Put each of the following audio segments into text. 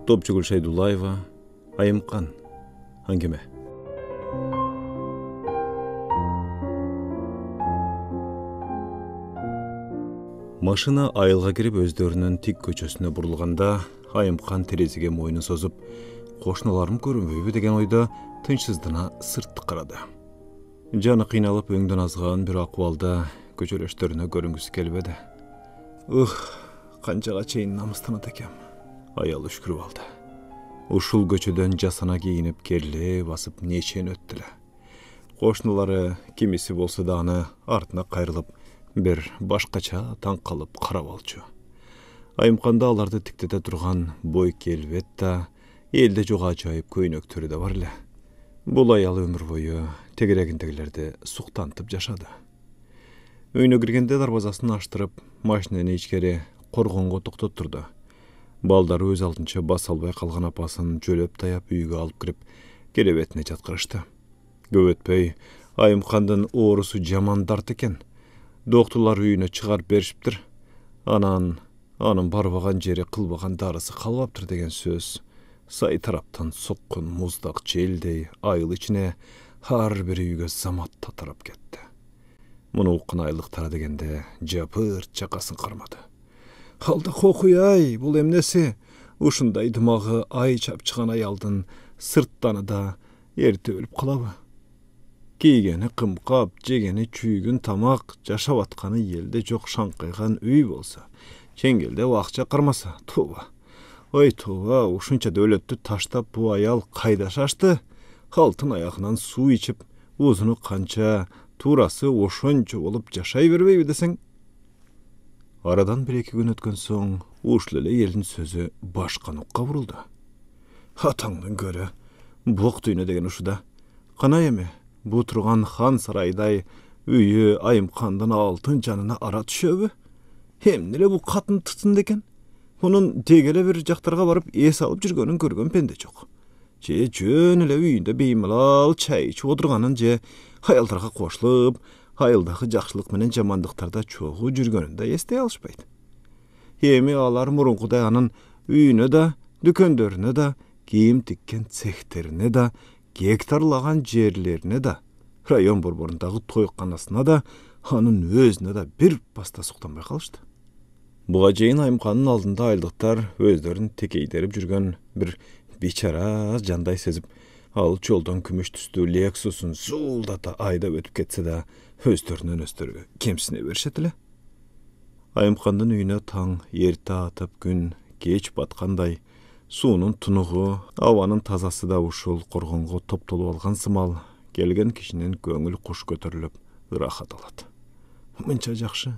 Топчугүл Шайдуллаева, Айымкан, әңгіме. Машина айылға кіріп өздерінің тик көчөсіне бұрылғанда, Айымкан терезеге мойнын созып, қошыналарым көрінбейбі деген ойда тыншсыздана сыртты қарады. Жаны қиналып өңден азған бір аквалда көчөлөштөрүнө көрінгісі келбеді. Қанчаға чейін намыстанат екем. Аялы үшкіріп алды. Ушул көчөдөн жасана кийинип керле басып нечен өттүлө. Кошуналары кимиси болсо да аны артына кайрылып, бир башкача таң калып карап алчу. Айымканда аларды тиктете турган бой келбет да, элде жок ажайып көйнөктөрү да бар эле. Бул аял өмүр бою тегерегиндегилерди суктантып жашады. Үйүнө киргенде дарбазасын аштырып, машинени ичкери коргонго токтоттурду. Балдары өз алдынча бас албай калган апасын жөлөп таяп үйгө алып кирип, керебетине жаткырышты. Көп өтпөй, Айымкандын оорусу жаман дарт экен. Доктурлар үйүнө чыгарып беришиптир. Анын барбаган жери кылбаган дарысы калбаптыр деген сөз сай тараптан соккун муздак желдей айыл ичине ар бир үйгө заматта тарап кетти. Муну уккан айылдыктар дегенде жапыр чакасын кармады. Алда кокуй-ай, бул эмнеси? Ушундай дымагы ай чапчыган аялдын сырттаны да эрте өлүп калабы? Кийгени кымкап, жегени чүйгүн тамак, жашап атканы элде жок шаңкайган үй болсо, чеңгелде акча кармаса, туба. Ой туба, ушунча дөөлөттү таштап бу аял кайда шашты? Алтын аягынан суу ичип, узуну канча, туурасы ошончо болуп жашай бербейби десең? Арадан бір-екі күн өткен соң, ушул эле элдин сөзү башка нукка бурулду. Атаңдын көрө, бук дүйнө деген ушуда. Кана эми, бу турган хан сарайдай үйү Айымкандын алтын жанына ара түшөбү? Эмне эле бул катын тытынды экен? Мунун дегеле бир жактарга барып эс алып жүргөнүн көргөн пенде жок. Же жөн эле үйүндө беймалал чай ичип отурганын, же аялдарга кошулуп, айылдагы жакшылык менен жамандыктарда чогуу жүргөнүн да эстей алышпайт. Эми алар мурункудай анын үйүнө да, дүкөндөрүнө да, кийим тиккен цехтерине да, гектарлаган жерлерине да, район борборундагы тойканасына да, анын өзүнө да бир баста суктанбай калышты. Буга чейин Айымкандын алдында айылдыктар өздөрүн текейдерип жүргөн бир бичара жандай сезип, ал жолдон күмүш түстүү Лексусун зуулдата айдап өтүп кетсе да, өздөрүнөн өздөрү кемсине беришет эле. Айымкандын үйүнө таң эрте атып, күн кеч баткандай, суунун тунугу, абанын тазасы да ушул коргонго топтолуп алган сымал, келген кишинин көңүл куш көтөрүлүп, ырахат алат. Мынча жакшы.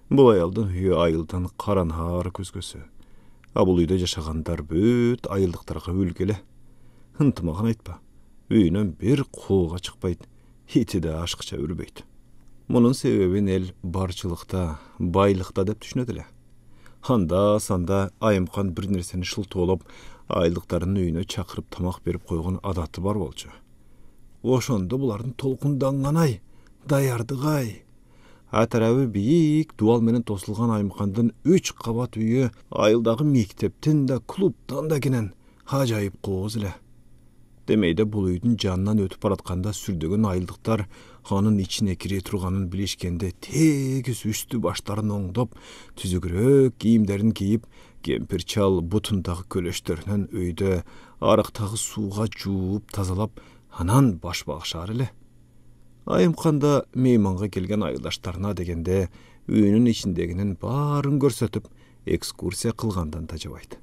Бул аялдын үйү айылдын каранаар көзгөсү. Бул үйдө жашагандар бүт айылдыктарга үлгү. Ынтымагын айтпа. Үйүнөн бир кууга чыкпайт, ити да ашкыча үрбөйт. Мунун себебин эл барчылыкта, байлыкта деп түшүнөт эле. Анда-санда Айымкан бир нерсени шылтоолоп, айылдыктардын үйүнө чакырып тамак берип койгон адаты бар болчу. Ошондо булардын толкунданган-ай, даярдык-ай. Атарабы бийик дуал менен тосулган Айымкандын 3 кабат үйү айылдагы мектептен да, клубтан да кенен ажайып кооз эле. Демейде бул үйдүн жанынан өтүп баратканда сүрдөгөн айылдыктар анын ичине кире турганын билишкенде тегиз үстү баштарын оңдоп, түзүгүрөөк кийимдерин кийип, кемпир чал бутундагы көлөштөрүнөн өйдө арыктагы сууга жууп тазалап, анан баш багышаар эле. Айымканда мейманга келген айылдаштарына дегенде үйүнүн ичиндегинин баарын көрсөтүп, экскурсия кылгандан тажабайт.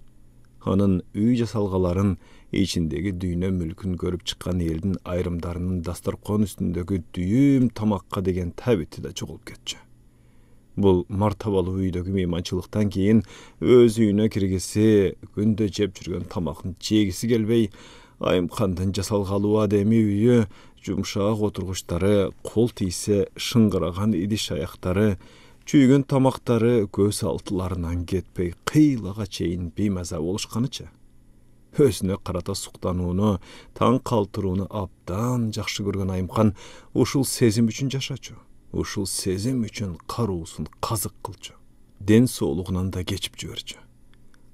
Анын үй жасалгаларын, ичиндеги дүйнө мүлкүн көрүп чыккан элдин айрымдарынын дастаркон үстүндөгү дүйүм тамакка деген табити да жоголуп кетчү. Бул мартабалуу үйдөгү мейманчылыктан кийин өз үйүнө киргиси, күндө жеп жүргөн тамакын жегиси келбей, Айымкандын жасалгалуу адеми үйү, жумшак отургучтары, кол тийсе шыңгыраган идиш аяктары, чүйгөн тамактары көз алтыларынан кетпей кыйлага чейин беймаза болушканычы. Өзүнө карата суктанууну, таң калтырууну абдан жакшы көргөн Айымкан ушул сезим үчүн жашачу. Ушул сезим үчүн каруусун казык кылчу. Ден соолугунан да кечип жиберчү.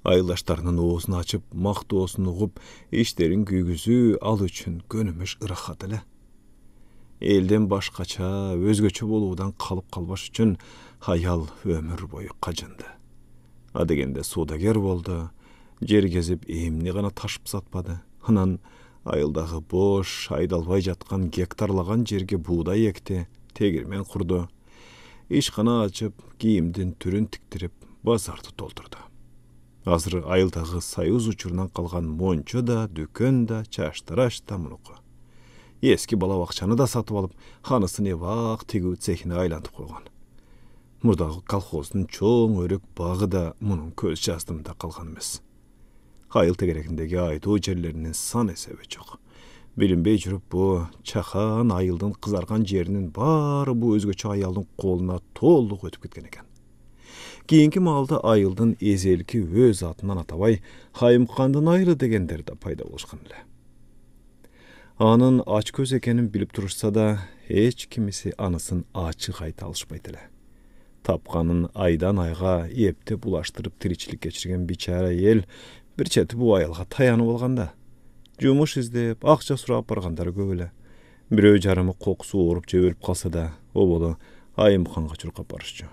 Ayıldaşlarının oğuzunu açıp, maqtoosunu uğup, işlerin güygüzü al üçün gönümüş ıraqat ele. Elden başkaça, özgöçü boluğudan kalıp kalbaş üçün hayal ömür boyu qacındı. Adigende sudager boldu, jer gezip eğimni gana taşıp satmadı. Hanan ayıldağı boş, aydalbay jatkan gektarlagan jerge buğday ekti, tegirmen kurdu. İşkana açıp, giyimdin türün tiktirip, bazardı doldurdu. Azır ayıldağı sayuz uçurundan kalgan monçu da, dükön da, çaştıraş da munuku. Eski bala vakçanı da satıp alıp, hanısını vaq tegu tsehine aylantıp koygan. Murdağı kalxozdun çoğun örük bağı da munun köz jazdımda kalgan emes. Hayıl tegerekindeki aydı jerlerinin san esebi çok. Bilinbey жүрüp bu çakan ayıldın kızargan jerinin bari bu özgöçü ayaldın koluna tolluk ötüp ketken eken. Keyinki malda ayıldın ezelki öz atından atabay Hayımkandın ayrı degenleri de payda oluşkan ile. Anın aç köz ekenin bilip duruşsa da hiç kimisi anısın açık ayta alışpaydı ile. Tapkanın aydan ayga epte bulaştırıp tiriçlik geçirgen biçara el bir çeti bu ayılga tayanıp olganda. Cumuş izleyip akça surap barganları göbele. Biröö jarımı kokusu orup jebelip kalsa da o bolu Ayımkanга çurkap barışçı.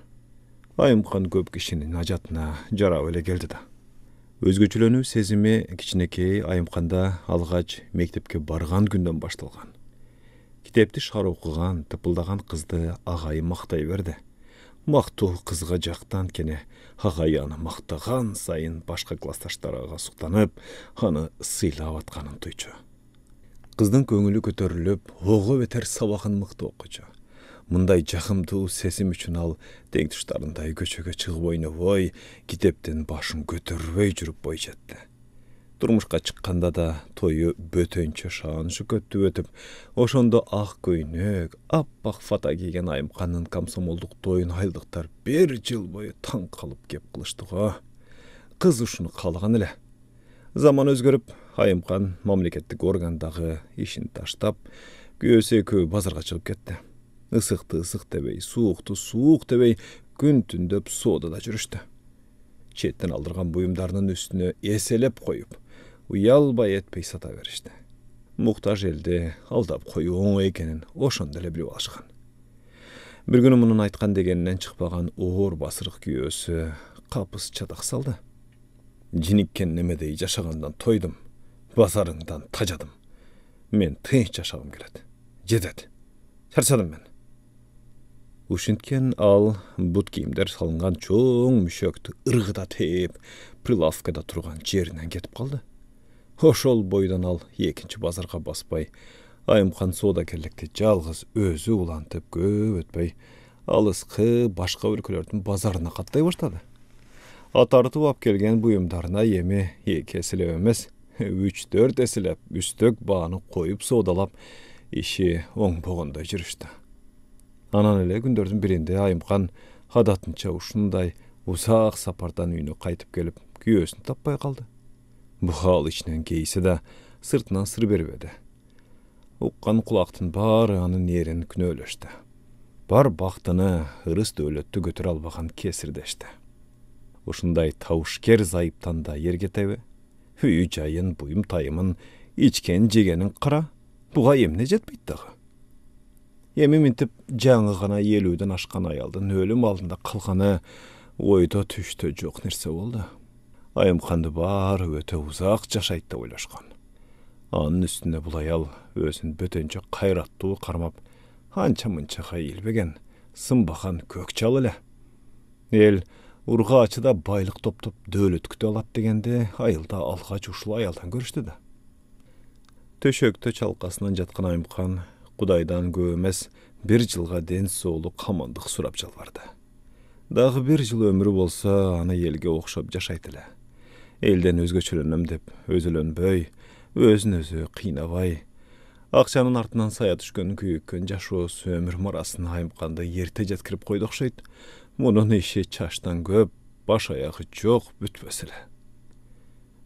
Ayımkan köp kişinin ajatına jara öyle geldi da. Özgöçülönүү sezimi kiçinekey Ayımkanda algaç mektepke bargan günden baştalgan. Kitepti şar okugan, tıpıldagan kızdı ağayı maqtay berdi. Maqtu kızga jaktan kene hagayаны maqtagan sayın başka klastaştaraga suqtanıp, hany sıylap atkanын tuyçu. Kızdın köngülü kötörülüp, oğu beter sabahın mıqtı okucu. Mınday jakımdуу sesim üçün al, deң tuşlarınday köçöge çıgıp oynoboy, kitepten başın götürübey жүрüp boy jetti. Turmuşka çıkkanda da toyu bötönçö şaanyşı köttü ötüp, oşondo ak köynök, appak fata kiygen Ayımkanın komsomolduk toyun ayıldıktar bir jıl boyu taң kalıp kep kılıştığa. Kız uşunu kalgan ile. Zaman özgörüp, Ayımkan mamleketlik organdağı işini taştap, göğse köy bazarga çıgıp ketti. Isıktı ısık debey, soğuktu soğuk debey, gün tündöp soda da жүрüştü. Çetten aldırgan buyumlarının üstüne eselep koyup, uyalbay etpey sata verişti. Muhtaç elde aldap koyu oң ekenin oşonda ele bilip alışkan. Bir günü munun aytkan degeninden çıkpagan oğur basırık güyösü kapıs çadak saldı. Jinikken nemedey jaşagandan toydum, bazarыңdan tajadım. Men tınç jaşagım keledi. Jedet. Çarçadım ben. Uşintken al but kiyimler salıngan çoğun müşöktü ırgıda teyip, prilafkada turgan jerinden ketip kaldı. Hoşol boydan al ekinci bazarga basbay, Ayımkan soda kellikte jalgız özü ulantıp köp ötpey, alıskı başka ülkelerdin bazarına kattay başladı. Atartıp ap kelgen buyumdarına yemi eki esilep emes, 3-4 esilep üstök bağını koyup sodalap, işi oң boğunda жүрüştü. Anan ele gündördün birinde Ayımkan hadatınça uşunday uzak sapardan üyüne kaytıp gelip güyösünü tappay kaldı. Bu hal içinen geysi de sırtından sır beribedi. Uqqan kulaqtın bari anın yerini küne öleşti. Bar baktını hırıs dövlöttü götür albakan kesirdeşti. Uşunday tavuşker zayıptan da yerge tevi. Hüyü jayın buyum tayımın içken jegenin qara. Buğa emne jetpeyt dağı. Yemi mintip жаңы gana yelüden aşkan ayaldın ölüm aldında kılganı oyda tüştü jok nerse oldu. Ayımkandı bar öte uzak jaşaytda oylaşkan. Anın üstüne bulayal özün bötönçe kayrattığı karmap hança mınça hayilbegen sımbakan kökçal ile. El urga açıda baylık top dölöt kütü alat degende ayılda algaç uşulu ayaldan görüştü de. Töşöktö çalkasынан jatkan Ayımkan Kudaydan göğmez bir jılga den soğulu kamandık surap jalvardı. Dağı bir jıl ömrü bolsa ana elge okşap jaşaytıla. Elden özgöçülönüm dep özülönböy, özün özü kıynabay. Akçanın artından saya düşkön kүйükön jaşoos ömür marasını Ayımkanda yerte jetkirip koydu okşayt. Munun işi çaştan köp, baş ayağı jok bütbösile.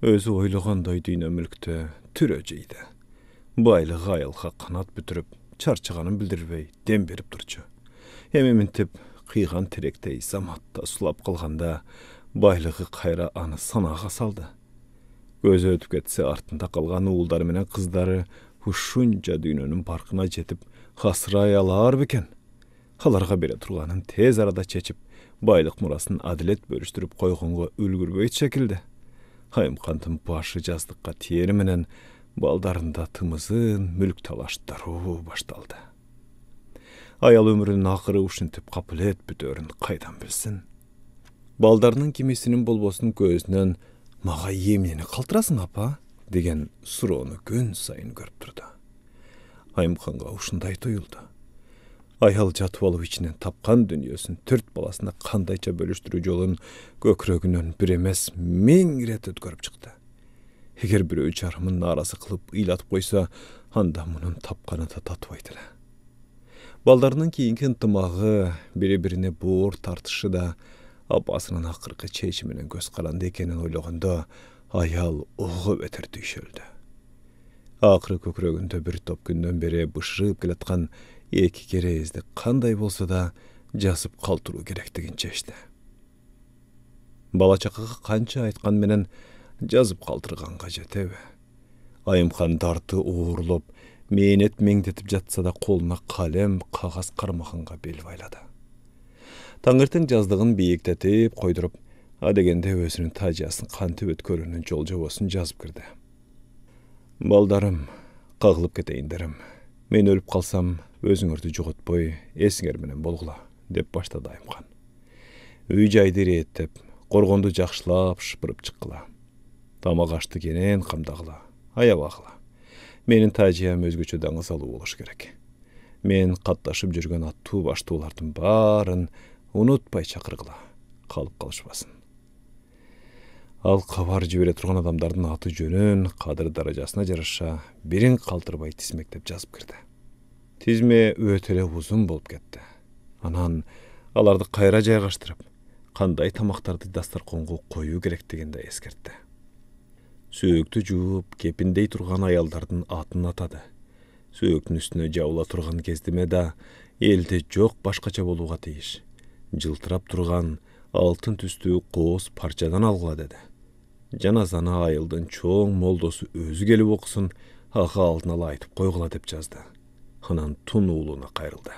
Özü oyluğanday düýne mülktö türöjeydi. Baylığı ayılga kanat bütürüp, çarçıganın bildirbey, dem berip durçu. Hemi mintip, kıygan terektey zamatta sulap kılganda, Байлығы қайра аны санаға салды. Көзі өтіп кетсе, артында қалған уылдары менен қыздары ушунча дүйнөнүн паркына жетіп, хасырай алар бекен. Аларға бере тұрғанын тез арада чечіп, байлық мұрасын адилет бөлүштүрүп койгонго үлгүрбөйт шекилде. Айымкандын башы жаздыкка тиери менен балдарында тымызын мүлк талаштаруу башталды. Аял өмүрүнүн акыры ушинтип капылет бүтөрүн кайдан билсин? Балдарынын кимисинин болбосун көзүнөн «Мага эмнени калтырасың, апа?» деген суроону күн сайын көрүп турду. Айымканга ушундай туюлду. Аял жатып алып ичинен тапкан дүнүйөсүн, 4 баласына кандайча бөлүштүрүү жолун көкүрөгүнөн бир эмес 1000 ирет өткөрүп чыкты. Эгер бирөө жарымын нааразы кылып ыйлатып койсо, анда мунун тапканы да татыбайт эле. Балдарынын кийинки ынтымагы, бири-бирине боор тартышы да апасынын акыркы чечими менен көз каранды экенин ойлогондо, аял ого бетер түйшөлдү. Акыры көкүрөгүндө бир топ күндөн бери бышырып келаткан эки керезди кандай болсо да жазып калтыруу керектигин чечти. Бала чакага канча айткан менен жазып калтырганга жетеби? Айымкан дарты оорлоп, мээнет меңдетип жатса да колуна калем, кагаз кармаганга бел байлады. Таңертең жаздыгын бийиктетип койдуруп, адегенде өзүнүн тажиясын кантип өткөрүүнүн жол жобосун жазып кирди. Балдарым, кагылып кетейиндерим. Мен өлүп калсам, өзүңөрдү жоготпой, эсиңер менен болгула, деп баштады Айымкан. Үй жайды иреттеп, коргонду жакшылап шыпырып чыккыла. Тамак ашты кенен камдагыла, аябагыла. Менин тажиям өзгөчө даңыз алуу болуш керек. Мен катташып жүргөн аттуу баштуулардын баарын унутпай чакыргыла, калып калышпасын. Ал кабар жибере турган адамдардын аты жөнүн, кадыр даражасына жараша бирин калтырбай тизмектеп жазып кирди. Тизме өтө эле узун болуп кетти. Анан аларды кайра жайгаштырып, кандай тамактарды дасторконго коюу керектигин да эскертти. Сөөктү жууп, кепиндей турган аялдардын атын атады. Сөөктүн үстүнө жабыла турган кездеме да элде жок башкача болууга тийиш. Жылтырап турган алтын түстүү кооз парчадан алгыла деди. Жаназаны айылдын чоң молдосу өзү келип окусун, ага алдын ала айтып койгула деп жазды. Анан тун уулуна кайрылды.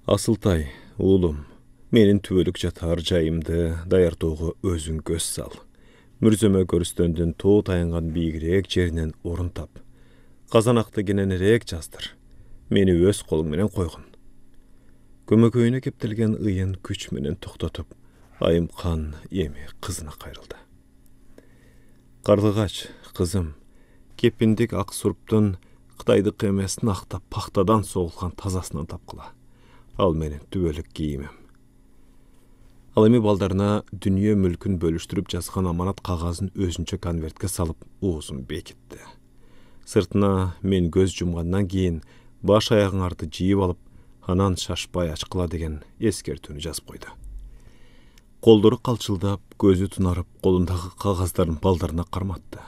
Асылтай, уулум, менин түбөлүк жатар жайымды даярдоого өзүң көз сал. Мүрзөмө көрүстөндүн тоо таянган бийигирээк жеринен орун тап. Казанакты кененирээк жаздыр. Мени өз колуң менен койгун. Көмөкөйүнө кептелген ыйын күч менен токтотуп, Айымкан эми кызына кайрылды. Карлыгач, кызым, кепиндик ак суруптун Кытайдык эмес накта пахтадан согулган тазасынан тапкыла. Ал менин түбөлүк кийимим. Ал эми балдарына дүнүйө мүлкүн бөлүштүрүп жазган аманат кагазын өзүнчө конвертке салып, оозун бекитти. Сыртына мен көз жумгандан кийин баш аягыңарды жийип алып, анан шашпай ачкыла деген эскертүүнү жазып койду. Колдору калчылдап, көзү тунарып, колундагы кагаздарын балдарына карматты.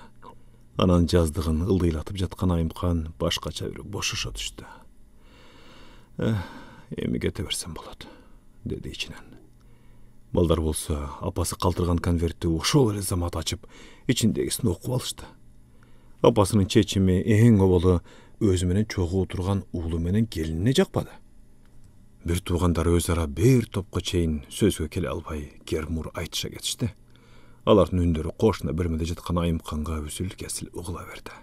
Анан жаздыгын ылдыйлатып жаткан Айымкан башкача бир бошошо түштү. Эми кете берсем болот, деди ичинен. Балдар болсо, апасы калтырган конвертти ошол эле замат ачып, ичиндегисин окуп алышты. Апасынын чечими эң оболу өзү менен чогуу турган уулу менен келинине жакпады. Бир туугандары өз ара бир топко чейин сөзгө келе албай, кермур айтыша кетишти. Алардын үндөрү кошуна бермеде жаткан Айымканга үзүл-кесил угула берди.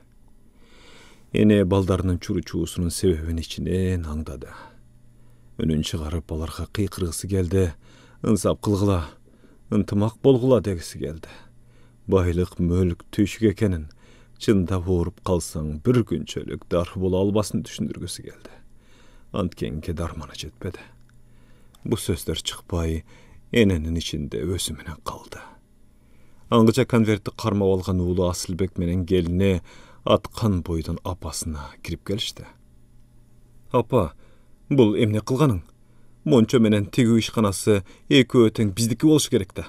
Эне балдарынын чуру-чуусунун себебин ичинен аңдады. Үнүн чыгарып аларга кыйкыргысы келди. Ынсап кылгыла, ынтымак болгула дегиси келди. Байлык, мөлк, түйшүк экенин, чындап ооруп калсаң бир күнчөлүк дар боло албасын түшүндүргүсү келди. Анткенге дарманы жетпеди. Бу сөздөр чыкпай, эненин ичинде өзү менен калды. Аңгыча конвертти кармап алган уулу Асылбек менен келине аткан бойдон апасына кирип келишти. Апа, бул эмне кылганың? Мончо менен тигүү ишканасы экөө тең биздики болушу керек да.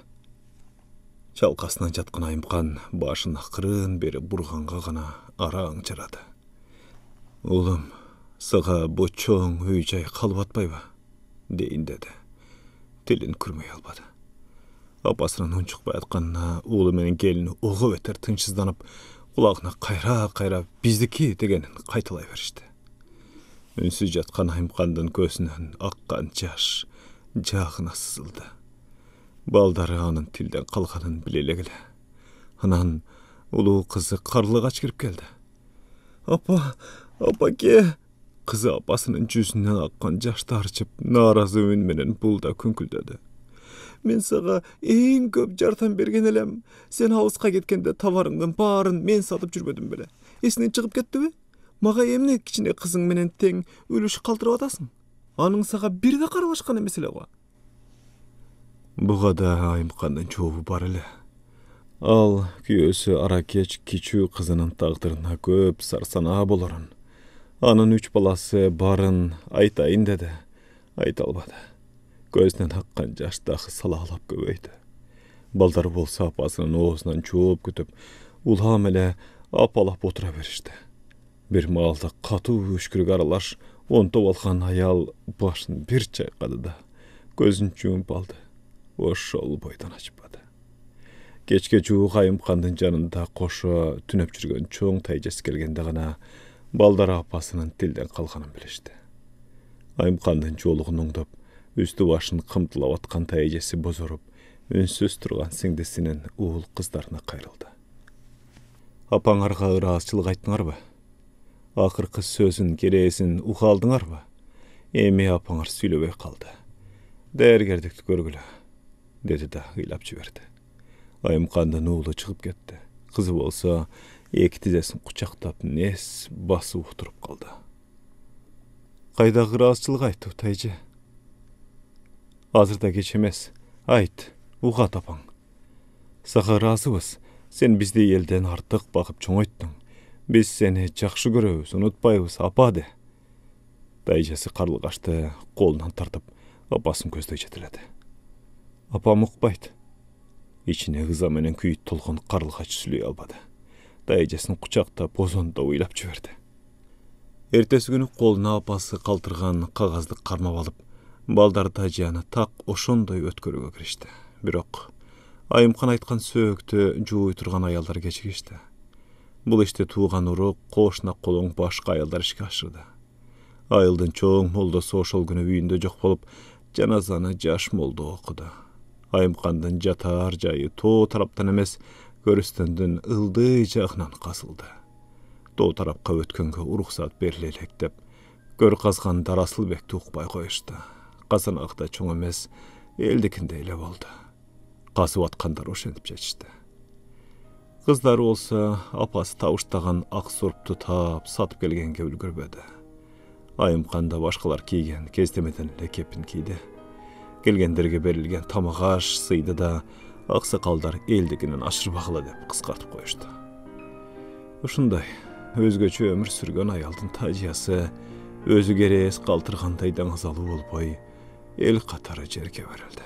Чалкасынан жаткан Айымкан башын акырын бери бурганга гана араң жарады. Уулум, сага бу чоң үй жай калып атпайбы? Дейин деди. Тилин күрмөй албады. Apasının unçukpay atkanına oğlu menen gelini oğu öter tınçsızdanıp kulağına kayra bizdiki degenin kaytılay verişti. Ünsüz yatkan Ayımkandın gözünden akkan jaş jağına sızıldı. Baldarı anın tilden kalkanın bilelegile. Anan ulu kızı karlıgaç girip geldi. Apa ke. Kızı apasının yüzünden akkan jaşты arçıp narazı ün menen bulda künküldedi. Men sağa en köp jartan bergen elem. Sen hauska ketkende tavarыңдын baarın men satıp жүрmedim bile. Esinden çıkıp kettibi? Maga emne kichine kızың menen teң ülüş kaldırıp atasың? Anın sağa bir de karalashkan emes ele go. Buga da Ayımkandын жооbu бар эле. Al kүйөөсү Аракеч кичүү кызынын тагдырына көп сарсанаа болорун. Анын 3 баласы барын айтайын деди. Айта албады. Gözünden akkan jaş dağı salalap köböydü. Balдар bolsa apasının oğuzundan жооп kütüp, ulham ele apalap otura berişti. Bir malda katı üçkürük aralaş, onto olgan ayal başını bir çayqadı da, gözün jumup aldı. Oşol boydan açmadı. Keçke juuq Ayımkandын janında koşo tünep жүрgön çoğun tayjesi kelgende gana Balдар apasının tilden kalganын bilişti. Ayımkandын joluğun oңdop, üstü başını kımtılap atkan tayjesi bozorup, ünsüz turgan singdisinin uğul kızlarına kayrıldı. Apaňarga ıraççılık aytdyňarby? Akırkı sözün gereğisin uhaldyňarby? Emi apaňar süйлebey kaldı. Därgerdikdi görgülä, dedi de hıylap jiberdi. Ayımkandın uğulu çıkıp ketdi. Kızı bolsa eki tizesin kucaktab nes bası uturup kaldı. Kayda ıraççılık aytdy tayjy? Azırda geç emes. Ayt, uğa tapaň. Sağa razыбыз. Sen bizde elden artık bakıp çoňoýtdyň. Biz seni jakşı göröbüz, unutpaýbys, apa de. Tayjası karlygaçty, kolundan tartıp apasyň gözde jetiledi. Apam ukpaýdy. İçine ıza menen küýüt tolgan karlygaç süýe albady. Tayjasyny kucakta bozonda uylap jiberdi. Ertesi günü koluna apası kaltırgan kagazdy karmap alıp, Balдар tayjany tak oşondoy ötkörüge kirişdi. Birok Ayımkan aytkan sööktü juuy turgan ayallar geçigişdi. Bul işte tuğan uruk, koşna koloň başka ayallar işke aşırdı. Ayıldın çoğun moldası oşol günü büyünde jok bolup, janazany jaş molda okudu. Ayımkandın jatar jayı to taraptan emes, görüstündün ıldy jagынан kasıldı. To tarapka ötkönge uruksat berilelek dep, gör kazgan Darasılbekti ukpay koyuştu. Kasanakta çoň emes, eldikinde ele boldu. Kasyp atkandar oşenip jetişdi. Kızlar olsa apası tavuştagan ak soruptu tap satıp gelgenge ulgürbedi. Ayımkanda başkalar kiygen kezdemeden lekepin kiydi. Gelgenderge berilgen tamagaş sıydı da aksakaldar eldikinin aşırı bakıla dep kıskartıp koyuştu. Uşunday, özgöçü ömür sürgön ayaldın taciyası, özü gereğes kaltırgan taydan azalı olpay, el katara jerge verildi.